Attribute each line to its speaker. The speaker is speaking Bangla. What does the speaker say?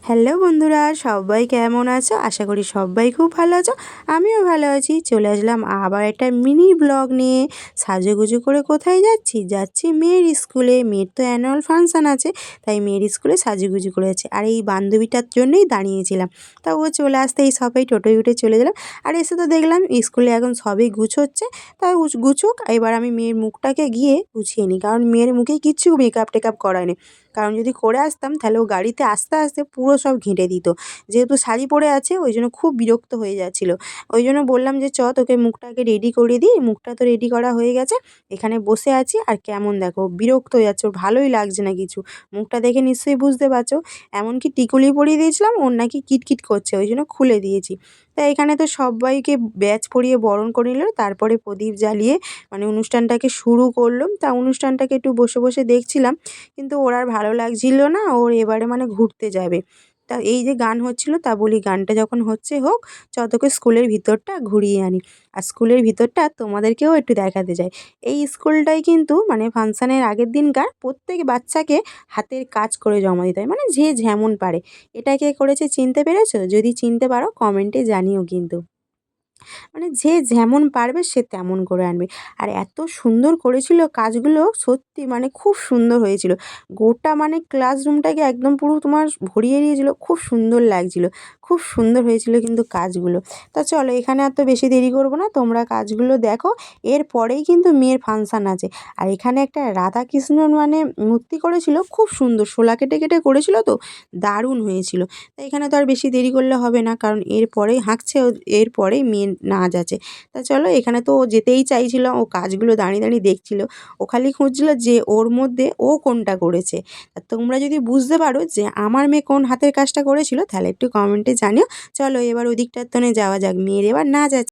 Speaker 1: হ্যালো বন্ধুরা, সবাই কেমন আছো? আশা করি সবাই খুব ভালো আছো। আমিও ভালো আছি। চলে আসলাম আবার একটা মিনি ব্লগ নিয়ে। সাজুগুজু করে কোথায় যাচ্ছি? যাচ্ছি মেয়ের স্কুলে। মেয়ের তো অ্যানুয়াল ফাংশান আছে, তাই মেয়ের স্কুলে সাজুগুজু করেছে। আর এই বান্ধবীটার জন্যই দাঁড়িয়েছিলাম। তা ও চলে আসতেই সবাই টোটোয় উঠে চলে গেলাম। আর এসে তো দেখলাম স্কুলে এখন সবই গুছোচ্ছে। তাই গুছুক, এবার আমি মেয়ের মুখটাকে গিয়ে গুছিয়ে নিই, কারণ মেয়ের মুখে কিচ্ছু মেকআপ টেকআপ করায়নি। কারণ যদি করে আসতাম তাহলে ও গাড়িতে আসতে আসতে পুরো সব ঘেঁটে দিত। যেহেতু শাড়ি পরে আছে ওই জন্য খুব বিরক্ত হয়ে যাচ্ছিলো। ওই জন্য বললাম যে তোকে মুখটাকে রেডি করে দিই। মুখটা তো রেডি করা হয়ে গেছে, এখানে বসে আছি আর কেমন দেখো বিরক্ত হয়ে যাচ্ছে, ওর ভালোই লাগছে না কিছু। মুখটা দেখে নিশ্চয়ই বুঝতে পারছো। এমনকি টিকুলি পরিয়ে দিয়েছিলাম, ওর নাকি কিটকিট করছে, ওই জন্য খুলে দিয়েছি। তা এখানে তো সবাইকে ব্যাচ পরিয়ে বরণ করে নিল, তারপরে প্রদীপ জ্বালিয়ে মানে অনুষ্ঠানটাকে শুরু করলাম। তা অনুষ্ঠানটাকে একটু বসে বসে দেখছিলাম, কিন্তু ওর আর ভালো লাগছিল না। ওর এবারে মানে ঘুরতে যাবে। তা এই যে গান হচ্ছিল, তা বলি গানটা যখন হচ্ছে হোক, তোকে স্কুলের ভিতরটা ঘুরিয়ে আনি। আর স্কুলের ভিতরটা তোমাদেরকেও একটু দেখাতে চাই। এই স্কুলটাই কিন্তু মানে ফাংশানের আগের দিনকার প্রত্যেক বাচ্চাকে হাতের কাজ করে জমা দিতে হয়, মানে যে যেমন পারে। এটা কে করেছে চিনতে পেরেছো? যদি চিনতে পারো কমেন্টে জানিও কিন্তু। মানে যে যেমন পারবে সে তেমন করে আনবে। আর এত সুন্দর করেছিল কাজগুলো, সত্যি মানে খুব সুন্দর হয়েছিল। গোটা মানে ক্লাসরুমটাকে একদম পুরো তোমার ভরিয়ে দিয়েছিল, খুব সুন্দর লাগছিল। খুব সুন্দর হয়েছিল কিন্তু কাজগুলো। তা চলো এখানে আর তো বেশি দেরি করব না, তোমরা কাজগুলো দেখো। এরপরেই কিন্তু মেয়ের ফাংশান আছে। আর এখানে একটা রাধাকৃষ্ণর মানে মূর্তি করেছিল, খুব সুন্দর শোলা কেটে কেটে করেছিল, তো দারুণ হয়েছিল। তা এখানে তো আর বেশি দেরি করলে হবে না, কারণ এরপরেই হাঁকছে, এরপরেই মেন নাচ আছে। তা চলো, এখানে তো ও যেতেই চাইছিল, ও কাজগুলো দাঁড়িয়ে দাঁড়িয়ে দেখছিল। ও খালি খুঁজছিল যে ওর মধ্যে ও কোনটা করেছে। তা তোমরা যদি বুঝতে পারো যে আমার মেয়ে কোন হাতের কাজটা করেছিল, তাহলে একটু কমেন্টে জানিও। চলো এবার ওদিকটার তনে যাওয়া যাক, মেয়ের এবার নাচ আছে।